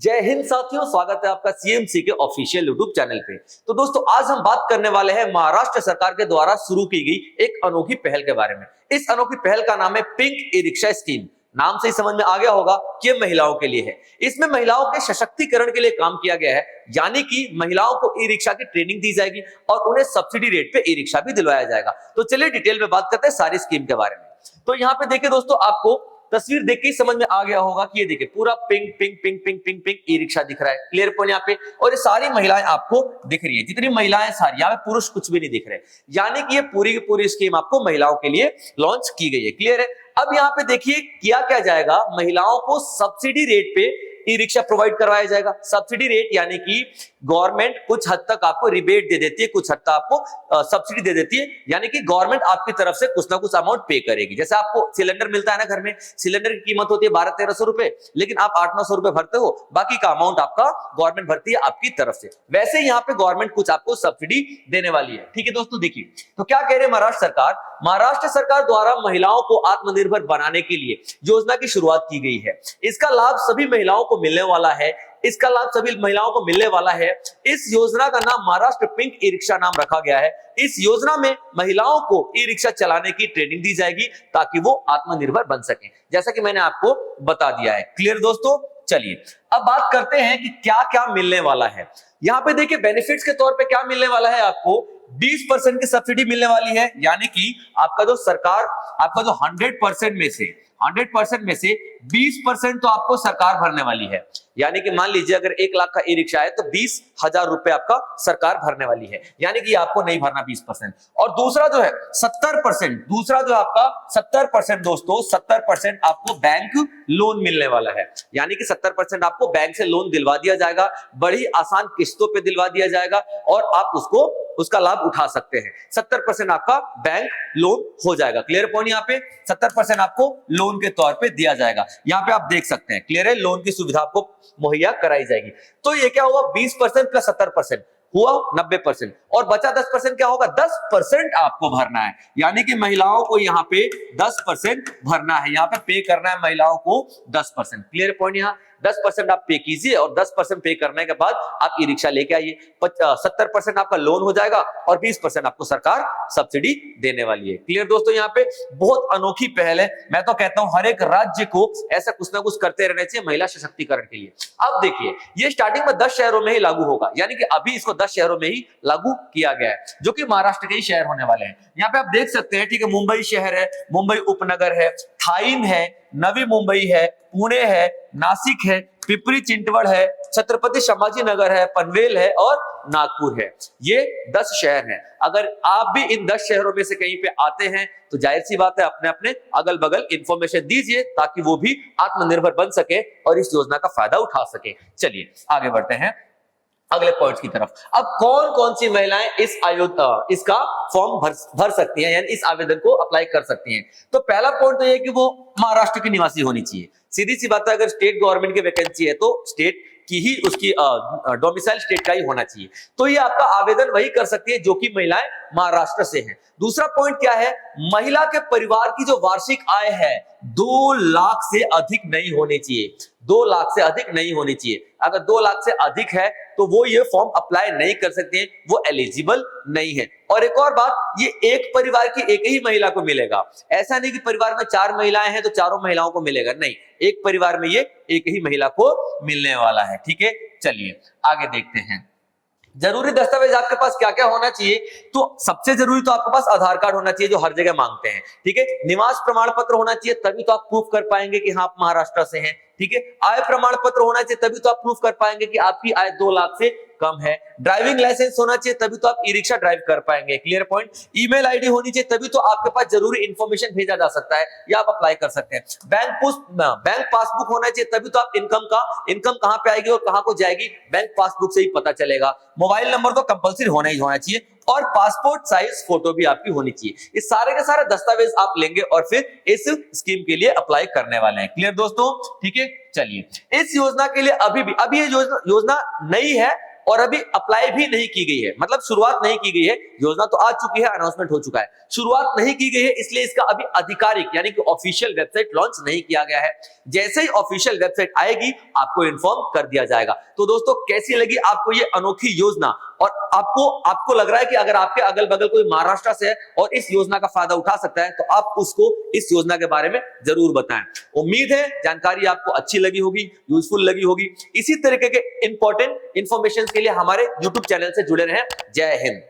जय हिंद साथियों, स्वागत है आपका सीएमसी के ऑफिशियल यूट्यूब चैनल पे। तो दोस्तों आज हम बात करने वाले हैं महाराष्ट्र सरकार के द्वारा शुरू की गई एक अनोखी पहल के बारे में। इस अनोखी पहल का नाम है पिंक ई रिक्शा स्कीम। नाम से ही समझ में आ गया होगा कि ये महिलाओं के लिए है। इसमें महिलाओं के सशक्तिकरण के लिए काम किया गया है, यानी कि महिलाओं को ई रिक्शा की ट्रेनिंग दी जाएगी और उन्हें सब्सिडी रेट पे ई रिक्शा भी दिलवाया जाएगा। तो चलिए डिटेल में बात करते हैं सारी स्कीम के बारे में। तो यहाँ पे देखिए दोस्तों, आपको तस्वीर देख के ही समझ में आ गया होगा कि ये देखिए पूरा pink pink pink pink pink pink e rickshaw दिख रहा है। क्लियर पॉइंट यहाँ पे। और ये सारी महिलाएं आपको दिख रही है, जितनी महिलाएं सारी, यहाँ पे पुरुष कुछ भी नहीं दिख रहे, यानी कि ये पूरी की पूरी स्कीम आपको महिलाओं के लिए लॉन्च की गई है। क्लियर है। अब यहाँ पे देखिए किया क्या जाएगा, महिलाओं को सब्सिडी रेट पे ई रिक्शा प्रोवाइड करवाया जाएगा। सब्सिडी रेट यानी कि गवर्नमेंट कुछ हद तक आपको रिबेट दे देती है, कुछ हद तक आपको सब्सिडी दे देती है, यानी कि गवर्नमेंट आपकी तरफ से कुछ ना कुछ अमाउंट पे करेगी। जैसे आपको सिलेंडर मिलता है ना घर में, सिलेंडर की कीमत होती है 1200-1300 रुपए, लेकिन आप 800-900 रुपए भरते हो, बाकी का अमाउंट आपका गवर्नमेंट भरती है आपकी तरफ से। वैसे यहाँ पे गवर्नमेंट कुछ आपको सब्सिडी देने वाली है। ठीक है दोस्तों, देखिए तो क्या कह रहे हैं महाराष्ट्र सरकार। महाराष्ट्र सरकार द्वारा महिलाओं को आत्मनिर्भर बनाने के लिए योजना की शुरुआत की गई है। इसका लाभ सभी महिलाओं को मिलने वाला है। इसका लाभ सभी महिलाओं को मिलने वाला है। इस योजना का नाम महाराष्ट्र पिंक ई रिक्शा नाम रखा गया है। इस योजना में महिलाओं को ई रिक्शा चलाने की ट्रेनिंग दी जाएगी ताकि वो आत्मनिर्भर बन सके, जैसा कि मैंने आपको बता दिया है। क्लियर दोस्तों। चलिए अब बात करते हैं कि क्या क्या मिलने वाला है। यहाँ पे देखिए बेनिफिट्स के तौर पे क्या मिलने वाला है। आपको 20% की सब्सिडी मिलने वाली है, यानी कि आपका जो सरकार, आपका जो 100% में से 20% तो आपको सरकार भरने वाली है। यानी कि मान लीजिए अगर 1 लाख का ई रिक्शा है तो 20,000 रुपए आपका सरकार भरने वाली है, यानी कि आपको नहीं भरना 20%। और दूसरा जो है 70%, दूसरा जो आपका 70% दोस्तों, 70% आपको बैंक लोन मिलने वाला है, यानी कि 70% आपको बैंक से लोन दिलवा दिया जाएगा, बड़ी आसान किस्तों पे दिलवा दिया जाएगा और आप उसका लाभ उठा सकते हैं। 70% आपका बैंक लोन हो जाएगा। Clear point. यहाँ पे 70% आपको लोन के तौर पे दिया जाएगा। यहाँ पे आप देख सकते हैं, क्लियर है, लोन की सुविधा आपको मुहैया कराई जाएगी। तो ये क्या हुआ, 20% प्लस 70% हुआ 90%, और बचा 10% क्या होगा, 10% आपको भरना है, यानी कि महिलाओं को यहाँ पे 10% भरना है, यहाँ पे पे करना है महिलाओं को 10%। Clear point. यहाँ 10% आप पे कीजिए और 10% पे करने के बाद आप ई रिक्शा लेके आइए। 70% आपका लोन हो जाएगा और 20% आपको सरकार सब्सिडी देने वाली है। क्लियर दोस्तों। यहाँ पे बहुत अनोखी पहल है। मैं तो कहता हूं हर एक राज्य को ऐसा कुछ ना कुछ करते रहना चाहिए महिला सशक्तिकरण के लिए। अब देखिए ये स्टार्टिंग में 10 शहरों में ही लागू होगा, यानी कि अभी इसको 10 शहरों में ही लागू किया गया है, जो कि महाराष्ट्र के ही शहर होने वाले हैं। यहाँ पे आप देख सकते हैं, ठीक है, मुंबई शहर है, मुंबई उपनगर है, थाइन है, नवी मुंबई है, पुणे है, नासिक है, पिपरी चिंटवड है, छत्रपति संभाजी नगर है, पनवेल है और नागपुर है। ये 10 शहर हैं। अगर आप भी इन 10 शहरों में से कहीं पे आते हैं तो जाहिर सी बात है अपने अपने अगल बगल इंफॉर्मेशन दीजिए ताकि वो भी आत्मनिर्भर बन सके और इस योजना का फायदा उठा सके। चलिए आगे बढ़ते हैं अगले पॉइंट्स की तरफ। अब कौन कौन सी महिलाएं इसका फॉर्म भर सकती हैं, यानी इस आवेदन को अप्लाई कर सकती हैं। तो पहला पॉइंट तो ये कि वो महाराष्ट्र की निवासी होनी चाहिए। सीधी सी बात है, अगर स्टेट गवर्नमेंट की वैकेंसी है तो स्टेट की ही उसकी डोमिसाइल स्टेट का ही होना चाहिए। तो ये आपका आवेदन वही कर सकती है जो कि महिलाएं महाराष्ट्र से हैं। दूसरा पॉइंट क्या है, महिला के परिवार की जो वार्षिक आय है 2 लाख से अधिक नहीं होनी चाहिए। 2 लाख से अधिक नहीं होनी चाहिए। अगर 2 लाख से अधिक है तो वो ये फॉर्म अप्लाई नहीं कर सकते हैं, वो एलिजिबल नहीं है। और एक और बात, ये एक परिवार की एक ही महिला को मिलेगा। ऐसा नहीं कि परिवार में 4 महिलाएं हैं तो चारों महिलाओं को मिलेगा, नहीं, एक परिवार में ये एक ही महिला को मिलने वाला है। ठीक है, चलिए आगे देखते हैं। जरूरी दस्तावेज आपके पास क्या क्या होना चाहिए। तो सबसे जरूरी तो आपके पास आधार कार्ड होना चाहिए, जो हर जगह मांगते हैं। ठीक है, निवास प्रमाण पत्र होना चाहिए, तभी तो आप प्रूफ कर पाएंगे कि हाँ आप महाराष्ट्र से हैं। ठीक है, आय प्रमाण पत्र होना चाहिए, तभी तो आप प्रूफ कर पाएंगे कि आपकी आय 2 लाख से कम है। ड्राइविंग लाइसेंस होना चाहिए, तभी तो आप ई रिक्शा ड्राइव कर पाएंगे। Clear point. ईमेल आईडी होनी चाहिए, तभी तो आपके पास जरूरी इंफॉर्मेशन भेजा जा सकता है या आप अप्लाई कर सकते हैं। बैंक पासबुक होना चाहिए, तभी तो आप इनकम कहां पे आएगी और कहां को जाएगी, बैंक पासबुक से ही पता चलेगा। मोबाइल नंबर तो कंपलसरी होना ही होना चाहिए और पासपोर्ट साइज फोटो भी आपकी होनी चाहिए। इस सारे के सारे दस्तावेज आप लेंगे और फिर इस स्कीम के लिए अप्लाई करने वाले हैं। क्लियर दोस्तों। ठीक है, चलिए इस योजना के लिए अभी ये योजना नई है, और अभी अप्लाई भी नहीं की गई है, मतलब शुरुआत नहीं की गई है। योजना तो आ चुकी है, अनाउंसमेंट हो चुका है, शुरुआत नहीं की गई है, इसलिए इसका अभी आधिकारिक यानी कि ऑफिशियल वेबसाइट लॉन्च नहीं किया गया है। जैसे ही ऑफिशियल वेबसाइट आएगी आपको इन्फॉर्म कर दिया जाएगा। तो दोस्तों कैसी लगी आपको ये अनोखी योजना, और आपको लग रहा है कि अगर आपके अगल बगल कोई महाराष्ट्र से है और इस योजना का फायदा उठा सकता है तो आप उसको इस योजना के बारे में जरूर बताएं। उम्मीद है जानकारी आपको अच्छी लगी होगी, यूजफुल लगी होगी। इसी तरीके के इंपॉर्टेंट इंफॉर्मेशन के लिए हमारे यूट्यूब चैनल से जुड़े रहें। जय हिंद।